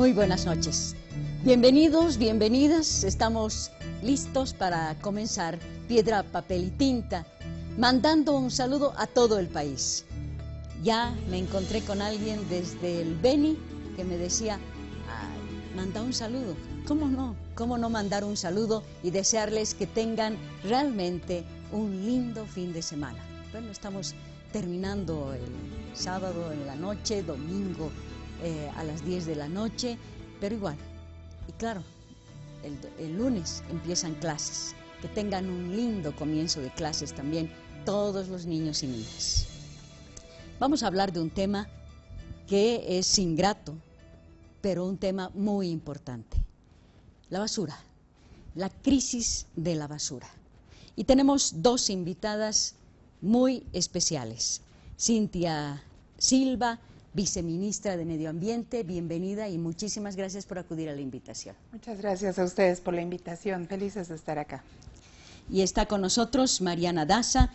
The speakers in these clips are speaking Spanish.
Muy buenas noches. Bienvenidos, bienvenidas. Estamos listos para comenzar Piedra, Papel y Tinta, mandando un saludo a todo el país. Ya me encontré con alguien desde el Beni que me decía, manda un saludo. ¿Cómo no? ¿Cómo no mandar un saludo y desearles que tengan realmente un lindo fin de semana? Bueno, estamos terminando el sábado en la noche, domingo a las 10 de la noche, pero igual. Y claro, el lunes empiezan clases. Que tengan un lindo comienzo de clases también todos los niños y niñas. Vamos a hablar de un tema que es ingrato, pero un tema muy importante. La basura, la crisis de la basura. Y tenemos dos invitadas muy especiales. Cintia Silva, viceministra de Medio Ambiente, bienvenida y muchísimas gracias por acudir a la invitación. Muchas gracias a ustedes por la invitación, felices de estar acá. Y está con nosotros Mariana Daza,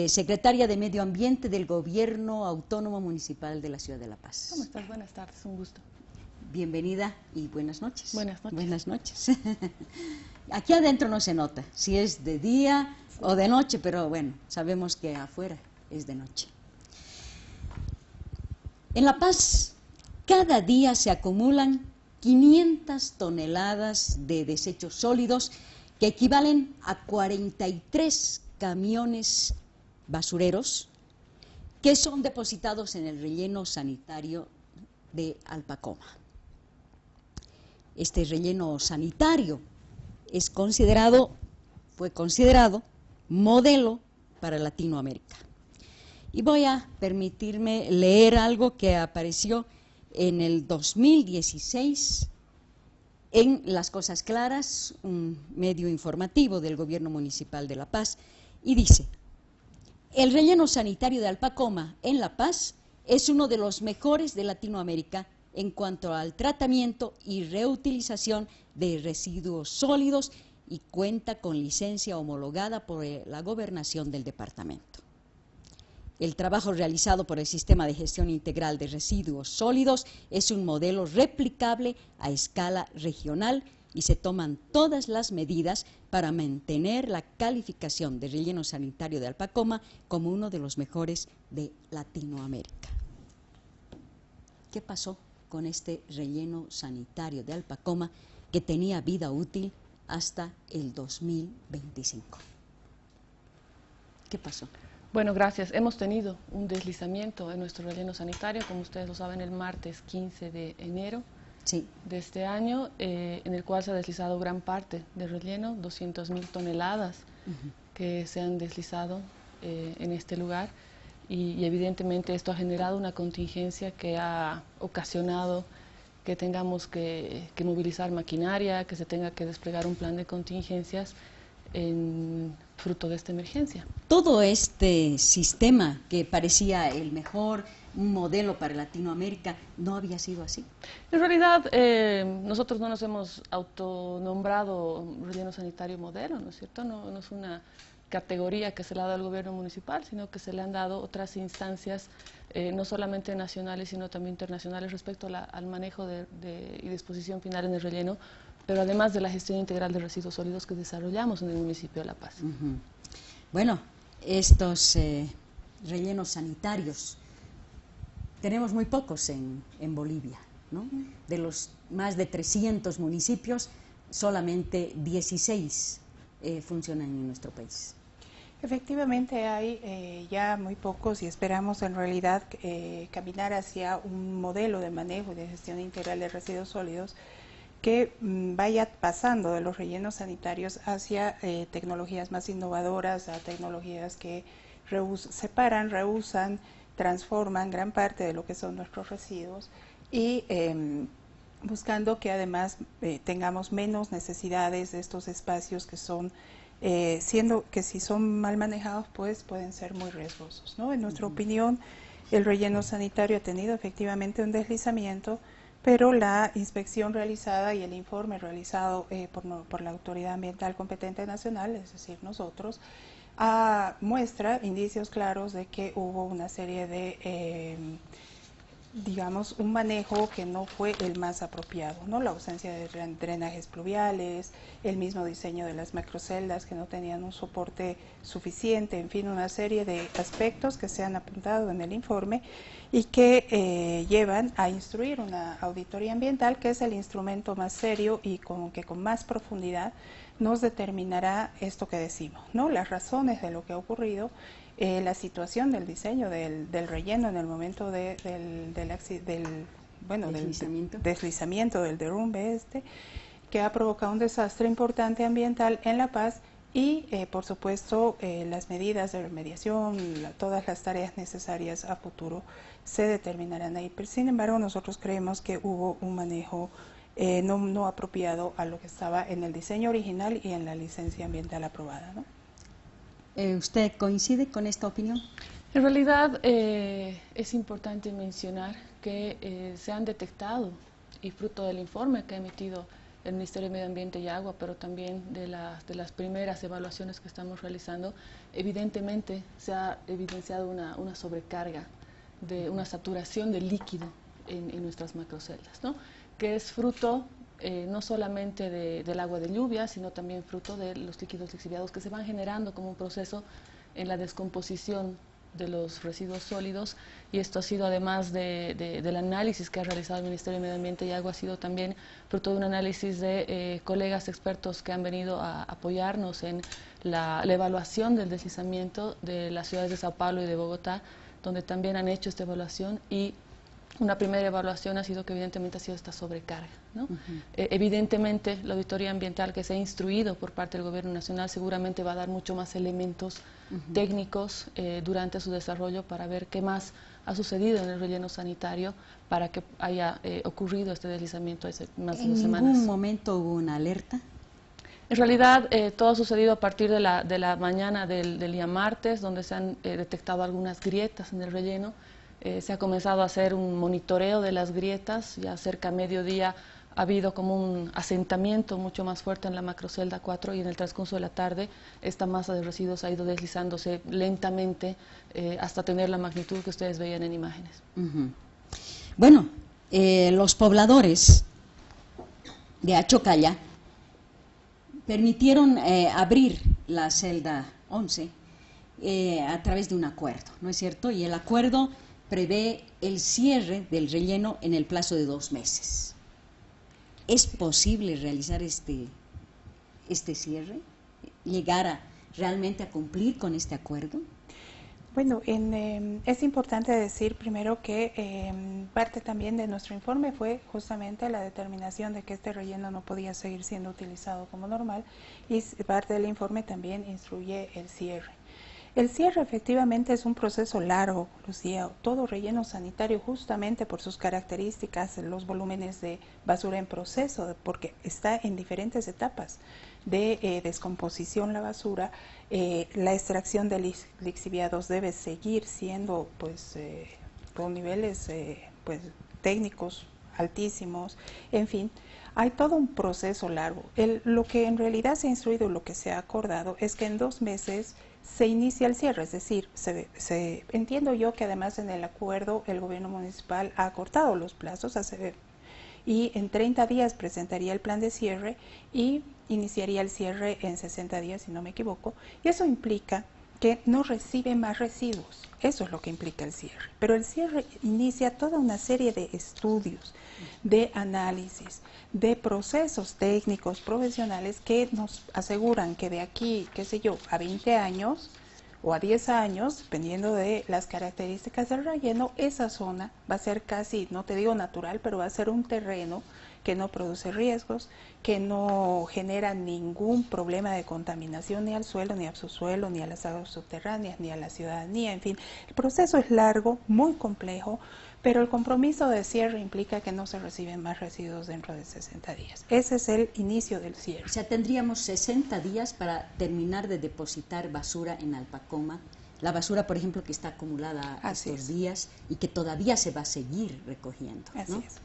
secretaria de Medio Ambiente del Gobierno Autónomo Municipal de la Ciudad de La Paz. ¿Cómo estás? Buenas tardes, un gusto. Bienvenida y buenas noches. Buenas noches. Buenas noches. Aquí adentro no se nota si es de día o de noche, pero bueno, sabemos que afuera es de noche. En La Paz, cada día se acumulan 500 toneladas de desechos sólidos que equivalen a 43 camiones basureros que son depositados en el relleno sanitario de Alpacoma. Este relleno sanitario fue considerado modelo para Latinoamérica. Y voy a permitirme leer algo que apareció en el 2016 en Las Cosas Claras, un medio informativo del Gobierno Municipal de La Paz, y dice: el relleno sanitario de Alpacoma en La Paz es uno de los mejores de Latinoamérica en cuanto al tratamiento y reutilización de residuos sólidos y cuenta con licencia homologada por la gobernación del departamento. El trabajo realizado por el Sistema de Gestión Integral de Residuos Sólidos es un modelo replicable a escala regional y se toman todas las medidas para mantener la calificación de relleno sanitario de Alpacoma como uno de los mejores de Latinoamérica. ¿Qué pasó con este relleno sanitario de Alpacoma que tenía vida útil hasta el 2025? ¿Qué pasó? Bueno, gracias. Hemos tenido un deslizamiento en nuestro relleno sanitario, como ustedes lo saben, el martes 15 de enero de este año, en el cual se ha deslizado gran parte del relleno, 200.000 toneladas que se han deslizado en este lugar, y evidentemente esto ha generado una contingencia que ha ocasionado que tengamos que movilizar maquinaria, que se tenga que desplegar un plan de contingencias fruto de esta emergencia. Todo este sistema que parecía el mejor, un modelo para Latinoamérica, ¿no había sido así? En realidad, nosotros no nos hemos autonombrado relleno sanitario modelo, ¿no es cierto? No es una categoría que se le ha dado al gobierno municipal, sino que se le han dado otras instancias, no solamente nacionales, sino también internacionales, respecto al manejo y disposición final en el relleno, pero además de la gestión integral de residuos sólidos que desarrollamos en el municipio de La Paz. Bueno, estos rellenos sanitarios, tenemos muy pocos en Bolivia, ¿no? De los más de 300 municipios, solamente 16 funcionan en nuestro país. Efectivamente hay ya muy pocos y esperamos en realidad caminar hacia un modelo de manejo y de gestión integral de residuos sólidos que vaya pasando de los rellenos sanitarios hacia tecnologías más innovadoras, a tecnologías que separan, reusan, transforman gran parte de lo que son nuestros residuos y buscando que además tengamos menos necesidades de estos espacios que son, siendo que si son mal manejados, pues pueden ser muy riesgosos, ¿no? En nuestra opinión, el relleno sanitario ha tenido efectivamente un deslizamiento, pero la inspección realizada y el informe realizado por la Autoridad Ambiental Competente Nacional, es decir, nosotros, muestra indicios claros de que hubo una serie de digamos, un manejo que no fue el más apropiado, ¿no? La ausencia de drenajes pluviales, el mismo diseño de las macroceldas que no tenían un soporte suficiente, en fin, una serie de aspectos que se han apuntado en el informe y que llevan a instruir una auditoría ambiental, que es el instrumento más serio y que con más profundidad nos determinará esto que decimos, ¿no? Las razones de lo que ha ocurrido, la situación del diseño del relleno en el momento del deslizamiento, del derrumbe que ha provocado un desastre importante ambiental en La Paz y, por supuesto, las medidas de remediación, todas las tareas necesarias a futuro se determinarán ahí. Pero, sin embargo, nosotros creemos que hubo un manejo no apropiado a lo que estaba en el diseño original y en la licencia ambiental aprobada, ¿no? ¿Usted coincide con esta opinión? En realidad es importante mencionar que se han detectado, y fruto del informe que ha emitido el Ministerio de Medio Ambiente y Agua, pero también de las primeras evaluaciones que estamos realizando, evidentemente se ha evidenciado una sobrecarga, una saturación de líquido en nuestras macroceldas, ¿no? Que es fruto no solamente del agua de lluvia, sino también fruto de los líquidos lixiviados que se van generando como un proceso en la descomposición de los residuos sólidos, y esto ha sido, además del análisis que ha realizado el Ministerio de Medio Ambiente y Agua, ha sido también fruto de un análisis de colegas expertos que han venido a apoyarnos en la evaluación del deslizamiento de las ciudades de Sao Paulo y de Bogotá, donde también han hecho esta evaluación, y una primera evaluación ha sido que evidentemente ha sido esta sobrecarga, ¿no? Evidentemente la auditoría ambiental que se ha instruido por parte del Gobierno Nacional seguramente va a dar mucho más elementos técnicos durante su desarrollo para ver qué más ha sucedido en el relleno sanitario para que haya ocurrido este deslizamiento hace más de 2 semanas. ¿En ningún momento hubo una alerta? En realidad todo ha sucedido a partir de la mañana del día martes, donde se han detectado algunas grietas en el relleno. Se ha comenzado a hacer un monitoreo de las grietas, ya cerca a mediodía ha habido como un asentamiento mucho más fuerte en la macrocelda 4, y en el transcurso de la tarde esta masa de residuos ha ido deslizándose lentamente hasta tener la magnitud que ustedes veían en imágenes. Bueno, los pobladores de Achocalla permitieron abrir la celda 11 a través de un acuerdo, ¿no es cierto? Y el acuerdo prevé el cierre del relleno en el plazo de 2 meses. ¿Es posible realizar este cierre? ¿Llegar realmente a cumplir con este acuerdo? Bueno, es importante decir primero que parte también de nuestro informe fue justamente la determinación de que este relleno no podía seguir siendo utilizado como normal, y parte del informe también instruye el cierre. El cierre efectivamente es un proceso largo, Lucía. Todo relleno sanitario, justamente por sus características, los volúmenes de basura en proceso, porque está en diferentes etapas de descomposición la basura, la extracción de lixiviados debe seguir siendo con niveles técnicos altísimos, en fin. Hay todo un proceso largo. Lo que en realidad se ha instruido, lo que se ha acordado, es que en 2 meses se inicia el cierre, es decir, entiendo yo que además en el acuerdo el gobierno municipal ha acortado los plazos y en 30 días presentaría el plan de cierre y iniciaría el cierre en 60 días, si no me equivoco, y eso implica que no recibe más residuos. Eso es lo que implica el cierre. Pero el cierre inicia toda una serie de estudios, de análisis, de procesos técnicos, profesionales que nos aseguran que de aquí, qué sé yo, a 20 años o a 10 años, dependiendo de las características del relleno, esa zona va a ser casi, no te digo natural, pero va a ser un terreno que no produce riesgos, que no genera ningún problema de contaminación ni al suelo, ni al subsuelo, ni a las aguas subterráneas, ni a la ciudadanía, en fin. El proceso es largo, muy complejo, pero el compromiso de cierre implica que no se reciben más residuos dentro de 60 días. Ese es el inicio del cierre. O sea, tendríamos 60 días para terminar de depositar basura en Alpacoma. La basura, por ejemplo, que está acumulada estos días y que todavía se va a seguir recogiendo, ¿no? Así es.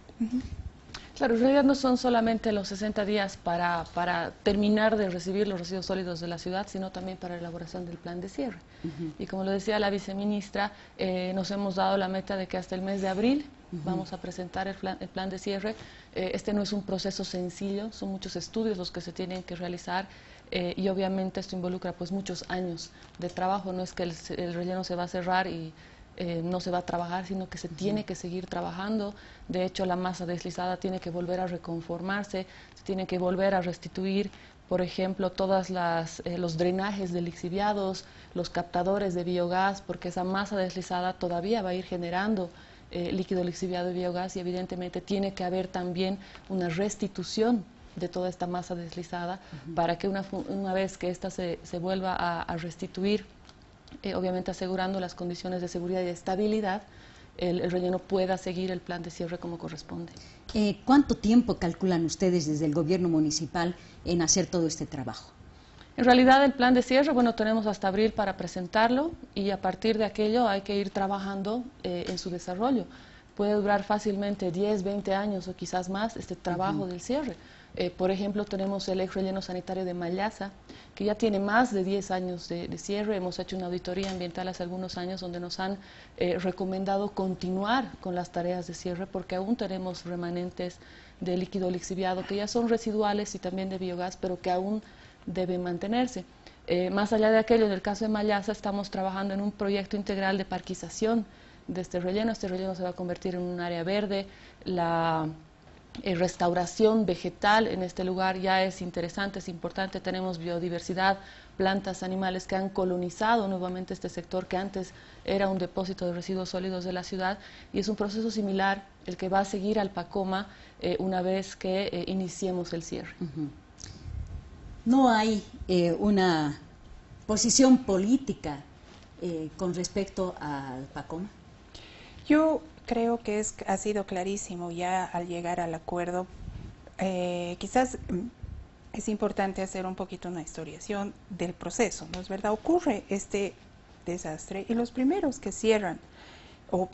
Claro, en realidad no son solamente los 60 días para terminar de recibir los residuos sólidos de la ciudad, sino también para la elaboración del plan de cierre. Y como lo decía la viceministra, nos hemos dado la meta de que hasta el mes de abril vamos a presentar el plan de cierre. Este no es un proceso sencillo, son muchos estudios los que se tienen que realizar y obviamente esto involucra pues muchos años de trabajo. No es que el relleno se va a cerrar y no se va a trabajar, sino que se tiene que seguir trabajando. De hecho, la masa deslizada tiene que volver a reconformarse, se tiene que volver a restituir, por ejemplo, todos los drenajes de lixiviados, los captadores de biogás, porque esa masa deslizada todavía va a ir generando líquido lixiviado y biogás, y evidentemente tiene que haber también una restitución de toda esta masa deslizada para que una vez que ésta se vuelva a restituir, obviamente asegurando las condiciones de seguridad y de estabilidad, el relleno pueda seguir el plan de cierre como corresponde. ¿Cuánto tiempo calculan ustedes desde el gobierno municipal en hacer todo este trabajo? En realidad el plan de cierre, bueno, tenemos hasta abril para presentarlo y a partir de aquello hay que ir trabajando en su desarrollo. Puede durar fácilmente 10, 20 años o quizás más este trabajo del cierre. Por ejemplo, tenemos el ex relleno sanitario de Mallasa, que ya tiene más de 10 años de cierre. Hemos hecho una auditoría ambiental hace algunos años donde nos han recomendado continuar con las tareas de cierre porque aún tenemos remanentes de líquido lixiviado que ya son residuales y también de biogás, pero que aún deben mantenerse. Más allá de aquello, en el caso de Mallasa estamos trabajando en un proyecto integral de parquización de este relleno. Este relleno se va a convertir en un área verde. La restauración vegetal en este lugar ya es interesante, es importante. Tenemos biodiversidad, plantas, animales que han colonizado nuevamente este sector que antes era un depósito de residuos sólidos de la ciudad, y es un proceso similar el que va a seguir al Pacoma una vez que iniciemos el cierre. ¿No hay una posición política con respecto al Pacoma? Yo creo que ha sido clarísimo ya al llegar al acuerdo. Quizás es importante hacer un poquito una historiación del proceso, ¿no es verdad? Ocurre este desastre y los primeros que cierran o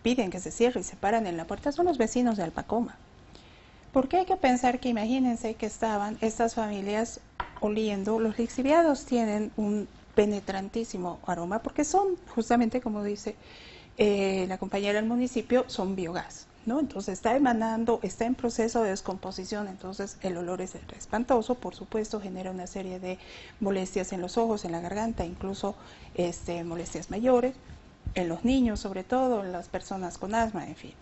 piden que se cierre y se paran en la puerta son los vecinos de Alpacoma. Porque hay que pensar que imagínense que estaban estas familias oliendo, los lixiviados tienen un penetrantísimo aroma porque son justamente como dice la compañera del municipio, son biogás, ¿no? Entonces está emanando, está en proceso de descomposición, entonces el olor es espantoso, por supuesto genera una serie de molestias en los ojos, en la garganta, incluso molestias mayores, en los niños sobre todo, en las personas con asma, en fin.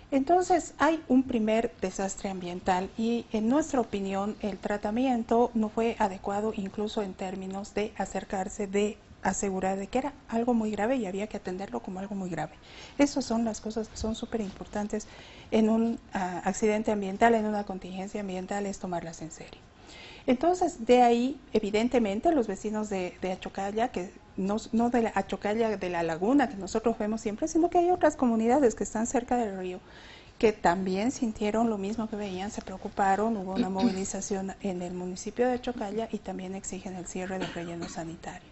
Entonces hay un primer desastre ambiental y en nuestra opinión el tratamiento no fue adecuado incluso en términos de acercarse, de asegurar de que era algo muy grave y había que atenderlo como algo muy grave. Esas son las cosas que son súper importantes en un accidente ambiental, en una contingencia ambiental, es tomarlas en serio. Entonces, de ahí, evidentemente, los vecinos de Achocalla, que no de la Achocalla de la laguna que nosotros vemos siempre, sino que hay otras comunidades que están cerca del río, que también sintieron lo mismo que veían, se preocuparon, hubo una movilización en el municipio de Achocalla y también exigen el cierre del relleno sanitario.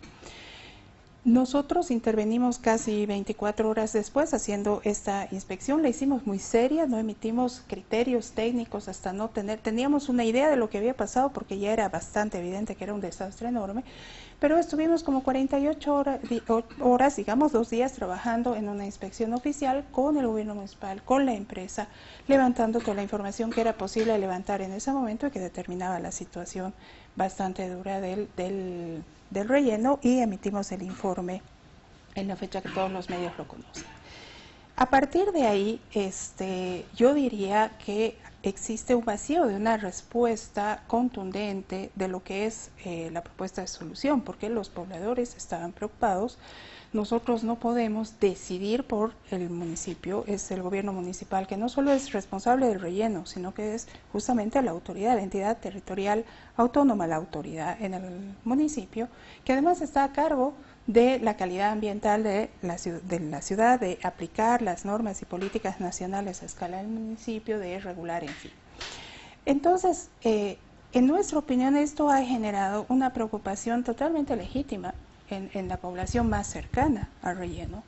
Nosotros intervenimos casi 24 horas después haciendo esta inspección, la hicimos muy seria, no emitimos criterios técnicos hasta no teníamos una idea de lo que había pasado porque ya era bastante evidente que era un desastre enorme, pero estuvimos como 48 horas, digamos 2 días trabajando en una inspección oficial con el gobierno municipal, con la empresa, levantando toda la información que era posible levantar en ese momento y que determinaba la situación bastante dura del relleno y emitimos el informe en la fecha que todos los medios lo conocen. A partir de ahí, yo diría que existe un vacío de una respuesta contundente de lo que es la propuesta de solución, porque los pobladores estaban preocupados. Nosotros no podemos decidir por el municipio, es el gobierno municipal que no solo es responsable del relleno, sino que es justamente la autoridad, la entidad territorial autónoma, la autoridad en el municipio, que además está a cargo de la calidad ambiental de la ciudad, de aplicar las normas y políticas nacionales a escala del municipio, de regular, en fin. Entonces, en nuestra opinión, esto ha generado una preocupación totalmente legítima en la población más cercana al relleno,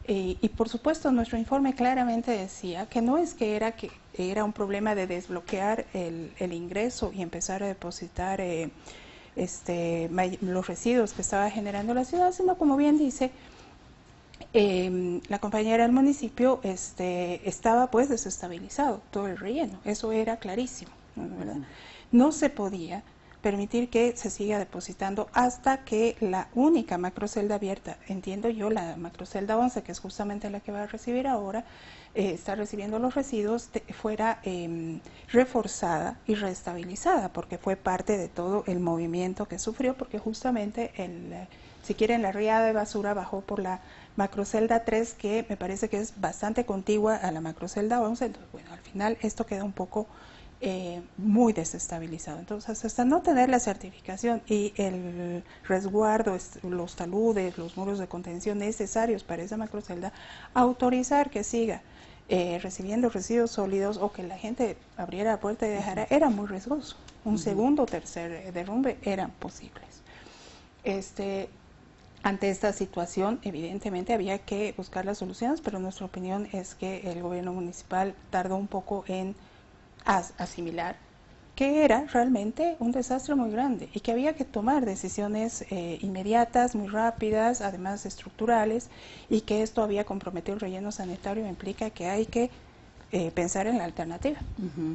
Y por supuesto nuestro informe claramente decía que no es que era un problema de desbloquear el ingreso y empezar a depositar los residuos que estaba generando la ciudad, sino como bien dice la compañera del municipio, estaba pues desestabilizado todo el relleno, eso era clarísimo, ¿verdad? No se podía permitir que se siga depositando hasta que la única macrocelda abierta, entiendo yo, la macrocelda 11, que es justamente la que va a recibir ahora, está recibiendo los residuos, fuera reforzada y reestabilizada, porque fue parte de todo el movimiento que sufrió, porque justamente, si quieren, la riada de basura bajó por la macrocelda 3, que me parece que es bastante contigua a la macrocelda 11, entonces, bueno, al final esto queda un poco muy desestabilizado. Entonces, hasta no tener la certificación y el resguardo, los taludes, los muros de contención necesarios para esa macrocelda, autorizar que siga recibiendo residuos sólidos o que la gente abriera la puerta y dejara, era muy riesgoso. Un segundo o tercer derrumbe eran posibles. Ante esta situación, evidentemente había que buscar las soluciones, pero nuestra opinión es que el gobierno municipal tardó un poco en asimilar que era realmente un desastre muy grande y que había que tomar decisiones inmediatas, muy rápidas, además estructurales, y que esto había comprometido el relleno sanitario, implica que hay que pensar en la alternativa,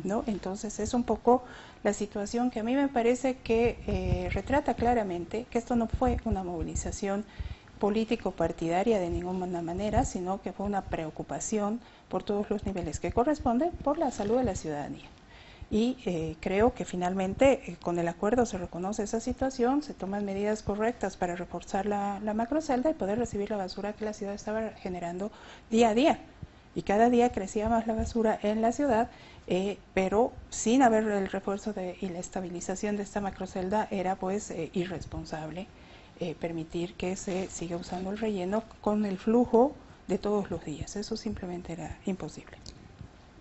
¿no? Entonces es un poco la situación que a mí me parece que retrata claramente que esto no fue una movilización político-partidaria de ninguna manera, sino que fue una preocupación por todos los niveles que corresponde por la salud de la ciudadanía. Y creo que finalmente con el acuerdo se reconoce esa situación, se toman medidas correctas para reforzar la macrocelda y poder recibir la basura que la ciudad estaba generando día a día. Y cada día crecía más la basura en la ciudad, pero sin haber el refuerzo y la estabilización de esta macrocelda era pues irresponsable permitir que se siga usando el relleno con el flujo de todos los días. Eso simplemente era imposible.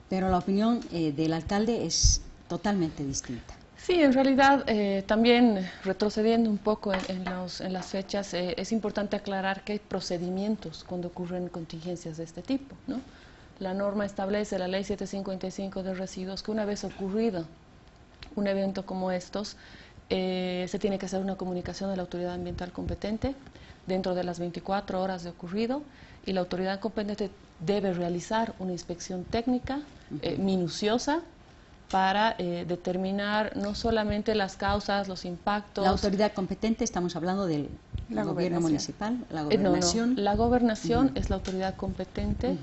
Pero la opinión del alcalde es totalmente distinta. Sí, en realidad también retrocediendo un poco en las fechas, es importante aclarar que hay procedimientos cuando ocurren contingencias de este tipo, ¿no? La norma establece, la ley 755 de residuos, que una vez ocurrido un evento como estos, se tiene que hacer una comunicación a la autoridad ambiental competente dentro de las 24 horas de ocurrido, y la autoridad competente debe realizar una inspección técnica minuciosa para determinar no solamente las causas, los impactos. La autoridad competente, estamos hablando del gobierno municipal, la gobernación. No. La gobernación es la autoridad competente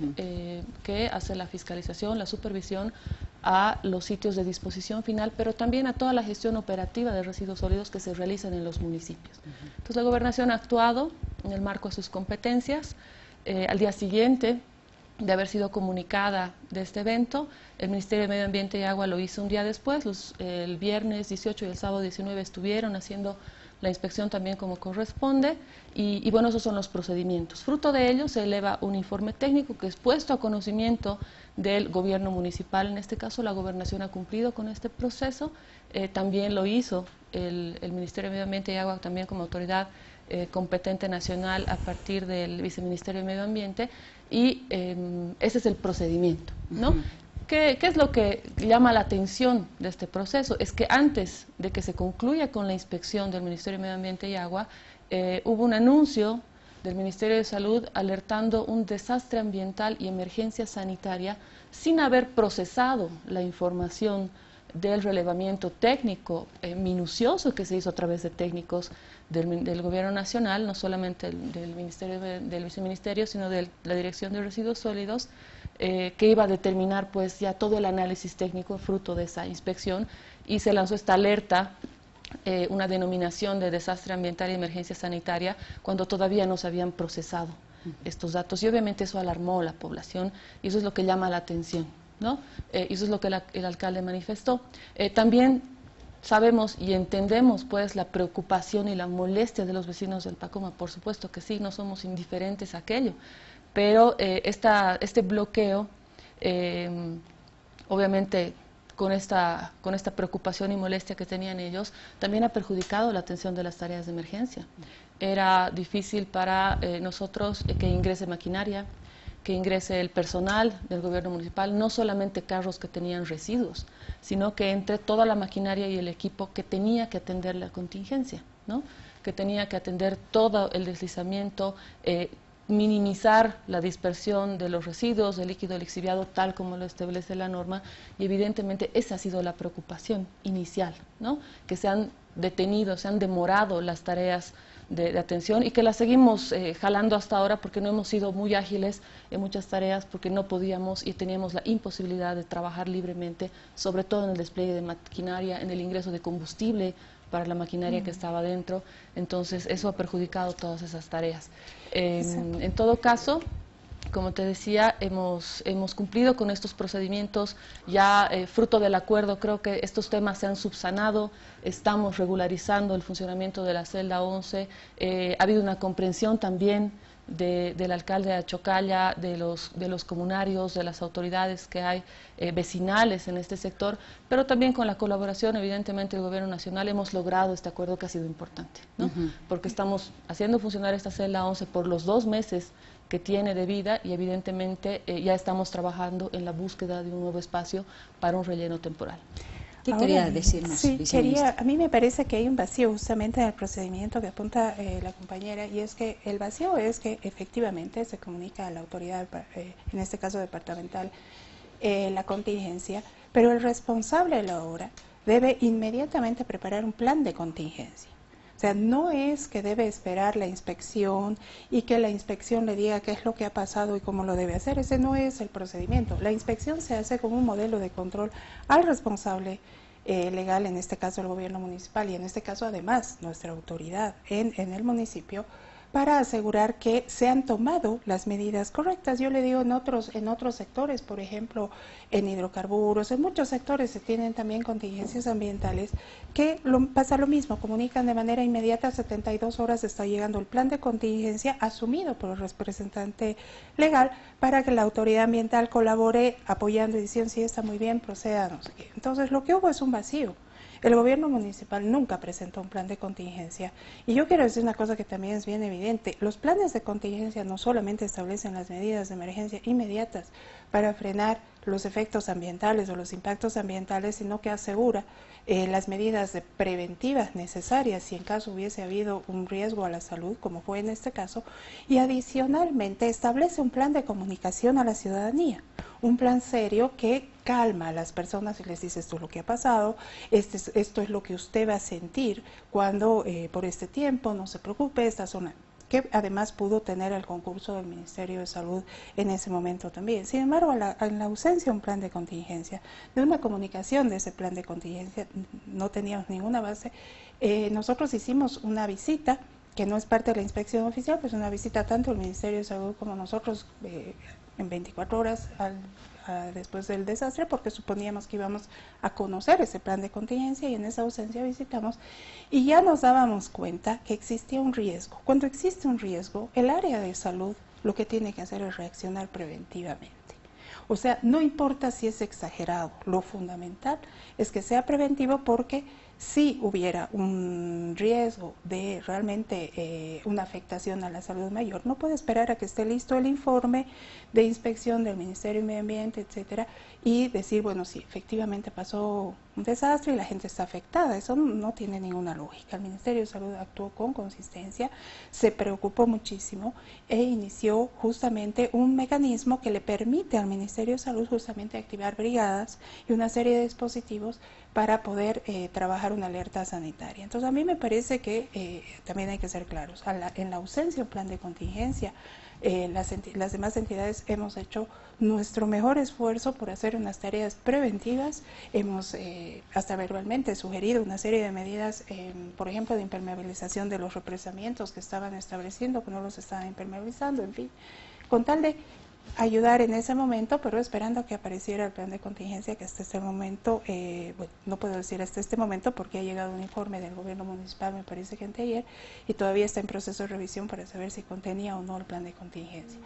que hace la fiscalización, la supervisión a los sitios de disposición final, pero también a toda la gestión operativa de residuos sólidos que se realizan en los municipios. Entonces, la gobernación ha actuado en el marco de sus competencias. Al día siguiente de haber sido comunicada de este evento, el Ministerio de Medio Ambiente y Agua lo hizo un día después. El viernes 18 y el sábado 19 estuvieron haciendo la inspección también como corresponde, y bueno, esos son los procedimientos. Fruto de ello se eleva un informe técnico que es puesto a conocimiento del gobierno municipal. En este caso la gobernación ha cumplido con este proceso, también lo hizo el Ministerio de Medio Ambiente y Agua también como autoridad competente nacional a partir del Viceministerio de Medio Ambiente, y ese es el procedimiento, ¿no? ¿Qué es lo que llama la atención de este proceso? Es que antes de que se concluya con la inspección del Ministerio de Medio Ambiente y Agua, hubo un anuncio del Ministerio de Salud alertando un desastre ambiental y emergencia sanitaria sin haber procesado la información del relevamiento técnico minucioso que se hizo a través de técnicos del Gobierno Nacional, no solamente del Viceministerio, sino de la Dirección de Residuos Sólidos, que iba a determinar pues ya todo el análisis técnico fruto de esa inspección, y se lanzó esta alerta, una denominación de desastre ambiental y emergencia sanitaria, cuando todavía no se habían procesado estos datos, y obviamente eso alarmó a la población, y eso es lo que llama la atención, ¿no? Y eso es lo que el alcalde manifestó. También sabemos y entendemos pues la preocupación y la molestia de los vecinos del Pacoma, por supuesto que sí, no somos indiferentes a aquello, pero este bloqueo obviamente con esta preocupación y molestia que tenían ellos, también ha perjudicado la atención de las tareas de emergencia. Era difícil para nosotros que ingrese maquinaria, que ingrese el personal del gobierno municipal, no solamente carros que tenían residuos, sino que entre toda la maquinaria y el equipo que tenía que atender la contingencia, ¿no? Que tenía que atender todo el deslizamiento, minimizar la dispersión de los residuos, del líquido lixiviado, tal como lo establece la norma, y evidentemente esa ha sido la preocupación inicial, ¿no? Que se han detenido, se han demorado las tareas de atención y que las seguimos jalando hasta ahora porque no hemos sido muy ágiles en muchas tareas, porque no podíamos y teníamos la imposibilidad de trabajar libremente, sobre todo en el despliegue de maquinaria, en el ingreso de combustible para la maquinaria que estaba dentro. Entonces eso ha perjudicado todas esas tareas. En todo caso, como te decía, hemos cumplido con estos procedimientos, ya fruto del acuerdo. Creo que estos temas se han subsanado, estamos regularizando el funcionamiento de la celda 11, ha habido una comprensión también del alcalde de Achocalla, de los comunarios, de las autoridades que hay vecinales en este sector, pero también con la colaboración, evidentemente, del Gobierno Nacional hemos logrado este acuerdo que ha sido importante, ¿no? Porque estamos haciendo funcionar esta celda 11 por los 2 meses que tiene de vida y evidentemente ya estamos trabajando en la búsqueda de un nuevo espacio para un relleno temporal. ¿Qué quería decirnos, sí, viceministra? a mí me parece que hay un vacío justamente en el procedimiento que apunta la compañera, y es que el vacío es que efectivamente se comunica a la autoridad, en este caso departamental, la contingencia, pero el responsable de la obra debe inmediatamente preparar un plan de contingencia. O sea, no es que debe esperar la inspección y que la inspección le diga qué es lo que ha pasado y cómo lo debe hacer. Ese no es el procedimiento. La inspección se hace como un modelo de control al responsable legal, en este caso el gobierno municipal, y en este caso además nuestra autoridad en el municipio, para asegurar que se han tomado las medidas correctas. Yo le digo, en otros sectores, por ejemplo, en hidrocarburos, en muchos sectores se tienen también contingencias ambientales que pasa lo mismo, comunican de manera inmediata, 72 horas está llegando el plan de contingencia asumido por el representante legal para que la autoridad ambiental colabore apoyando y diciendo, sí, está muy bien, proceda, no sé qué. Entonces, lo que hubo es un vacío. El gobierno municipal nunca presentó un plan de contingencia. Y yo quiero decir una cosa que también es bien evidente. Los planes de contingencia no solamente establecen las medidas de emergencia inmediatas para frenar los efectos ambientales o los impactos ambientales, sino que asegura las medidas preventivas necesarias si en caso hubiese habido un riesgo a la salud, como fue en este caso, y adicionalmente establece un plan de comunicación a la ciudadanía, un plan serio que calma a las personas y les dice, esto es lo que ha pasado, esto es lo que usted va a sentir cuando por este tiempo, no se preocupe, esta zona, que además pudo tener el concurso del Ministerio de Salud en ese momento también. Sin embargo, en la ausencia de un plan de contingencia, de una comunicación de ese plan de contingencia, no teníamos ninguna base. Nosotros hicimos una visita, que no es parte de la inspección oficial, pues una visita tanto al Ministerio de Salud como nosotros en 24 horas después del desastre, porque suponíamos que íbamos a conocer ese plan de contingencia, y en esa ausencia visitamos y ya nos dábamos cuenta que existía un riesgo. Cuando existe un riesgo, el área de salud lo que tiene que hacer es reaccionar preventivamente. O sea, no importa si es exagerado, lo fundamental es que sea preventivo, porque si hubiera un riesgo de realmente una afectación a la salud mayor, no puede esperar a que esté listo el informe de inspección del Ministerio de Medio Ambiente, etcétera, y decir, bueno, sí, efectivamente pasó un desastre y la gente está afectada. Eso no tiene ninguna lógica. El Ministerio de Salud actuó con consistencia, se preocupó muchísimo e inició justamente un mecanismo que le permite al Ministerio de Salud justamente activar brigadas y una serie de dispositivos para poder trabajar una alerta sanitaria. Entonces, a mí me parece que también hay que ser claros. En la ausencia de un plan de contingencia, las demás entidades hemos hecho nuestro mejor esfuerzo por hacer unas tareas preventivas. Hemos hasta verbalmente sugerido una serie de medidas, por ejemplo, de impermeabilización de los represamientos que estaban estableciendo, que no los estaban impermeabilizando, en fin, con tal de ayudar en ese momento, pero esperando que apareciera el plan de contingencia, que hasta este momento, bueno, no puedo decir hasta este momento porque ha llegado un informe del gobierno municipal, me parece que anteayer, y todavía está en proceso de revisión para saber si contenía o no el plan de contingencia.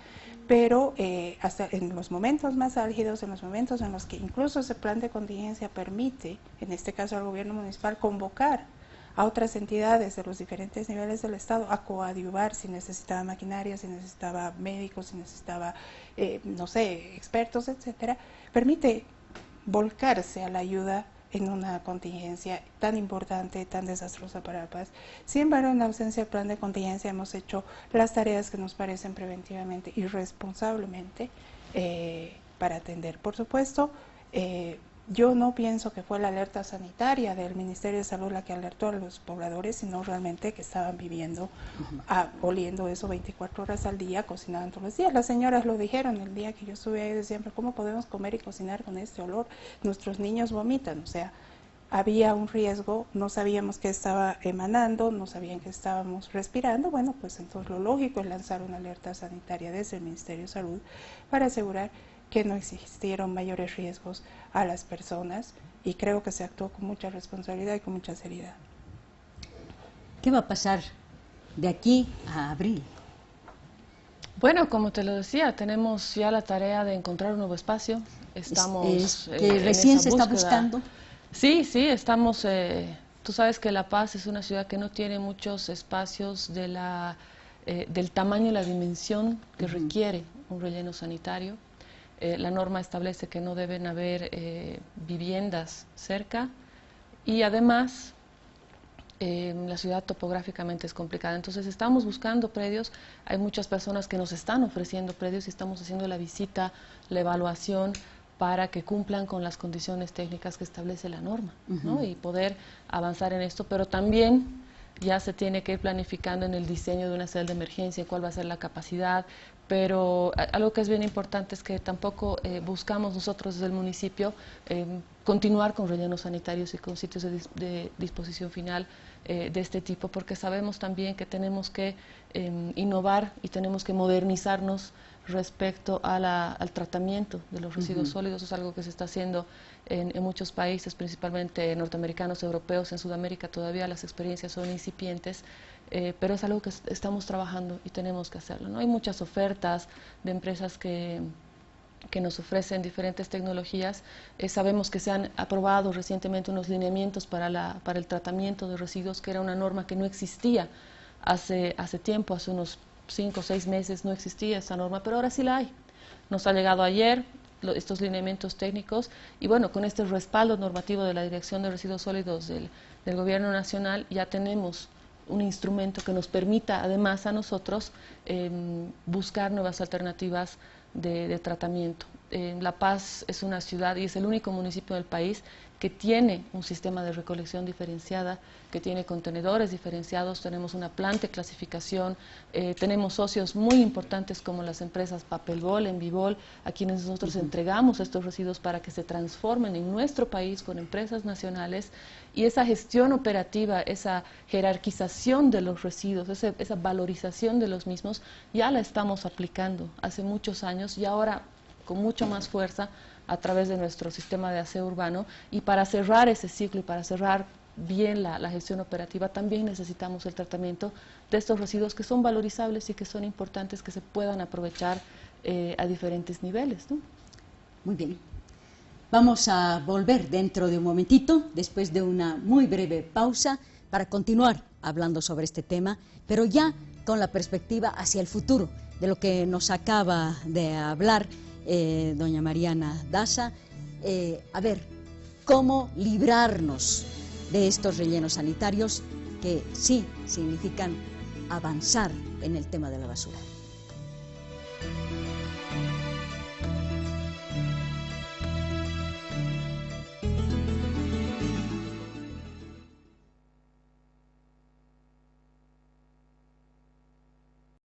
Pero hasta en los momentos más álgidos, en los momentos en los que incluso ese plan de contingencia permite, en este caso al gobierno municipal, convocar a otras entidades de los diferentes niveles del Estado a coadyuvar si necesitaba maquinaria, si necesitaba médicos, si necesitaba, no sé, expertos, etcétera, permite volcarse a la ayuda en una contingencia tan importante, tan desastrosa para la paz. Sin embargo, en la ausencia del plan de contingencia hemos hecho las tareas que nos parecen preventivamente y responsablemente para atender. Por supuesto, yo no pienso que fue la alerta sanitaria del Ministerio de Salud la que alertó a los pobladores, sino realmente que estaban viviendo, oliendo eso 24 horas al día, cocinando todos los días. Las señoras lo dijeron el día que yo estuve ahí, decían, pero ¿cómo podemos comer y cocinar con este olor? Nuestros niños vomitan, o sea, había un riesgo, no sabíamos qué estaba emanando, no sabían que estábamos respirando. Bueno, pues entonces lo lógico es lanzar una alerta sanitaria desde el Ministerio de Salud para asegurar que no existieron mayores riesgos a las personas, y creo que se actuó con mucha responsabilidad y con mucha seriedad. ¿Qué va a pasar de aquí a abril? Bueno, como te lo decía, tenemos ya la tarea de encontrar un nuevo espacio. Estamos que recién se está buscando. Sí, estamos. Tú sabes que La Paz es una ciudad que no tiene muchos espacios del tamaño y la dimensión que requiere un relleno sanitario. La norma establece que no deben haber viviendas cerca, y además la ciudad topográficamente es complicada. Entonces estamos buscando predios, hay muchas personas que nos están ofreciendo predios y estamos haciendo la visita, la evaluación para que cumplan con las condiciones técnicas que establece la norma, ¿no? Y poder avanzar en esto, pero también ya se tiene que ir planificando en el diseño de una celda de emergencia, cuál va a ser la capacidad. Pero algo que es bien importante es que tampoco buscamos nosotros desde el municipio continuar con rellenos sanitarios y con sitios de disposición final de este tipo, porque sabemos también que tenemos que innovar y tenemos que modernizarnos respecto a al tratamiento de los residuos sólidos. Es algo que se está haciendo en muchos países, principalmente norteamericanos, europeos. En Sudamérica todavía las experiencias son incipientes, pero es algo que estamos trabajando y tenemos que hacerlo, ¿no? Hay muchas ofertas de empresas que nos ofrecen diferentes tecnologías. Sabemos que se han aprobado recientemente unos lineamientos para el tratamiento de residuos, que era una norma que no existía hace tiempo, hace unos 5 o 6 meses no existía esa norma, pero ahora sí la hay. Nos ha llegado ayer estos lineamientos técnicos, y bueno, con este respaldo normativo de la Dirección de Residuos Sólidos del Gobierno Nacional, ya tenemos un instrumento que nos permita además a nosotros buscar nuevas alternativas de tratamiento. La Paz es una ciudad y es el único municipio del país que tiene un sistema de recolección diferenciada, que tiene contenedores diferenciados, tenemos una planta de clasificación, tenemos socios muy importantes como las empresas Papelbol, Envibol, a quienes nosotros entregamos estos residuos para que se transformen en nuestro país con empresas nacionales, y esa gestión operativa, esa jerarquización de los residuos, esa valorización de los mismos, ya la estamos aplicando hace muchos años y ahora con mucho más fuerza a través de nuestro sistema de aseo urbano. Y para cerrar ese ciclo y para cerrar bien la gestión operativa, también necesitamos el tratamiento de estos residuos que son valorizables y que son importantes que se puedan aprovechar a diferentes niveles, ¿no? Muy bien. Vamos a volver dentro de un momentito, después de una muy breve pausa, para continuar hablando sobre este tema, pero ya con la perspectiva hacia el futuro, de lo que nos acaba de hablar doña Mariana Daza. A ver, cómo librarnos de estos rellenos sanitarios que sí significan avanzar en el tema de la basura.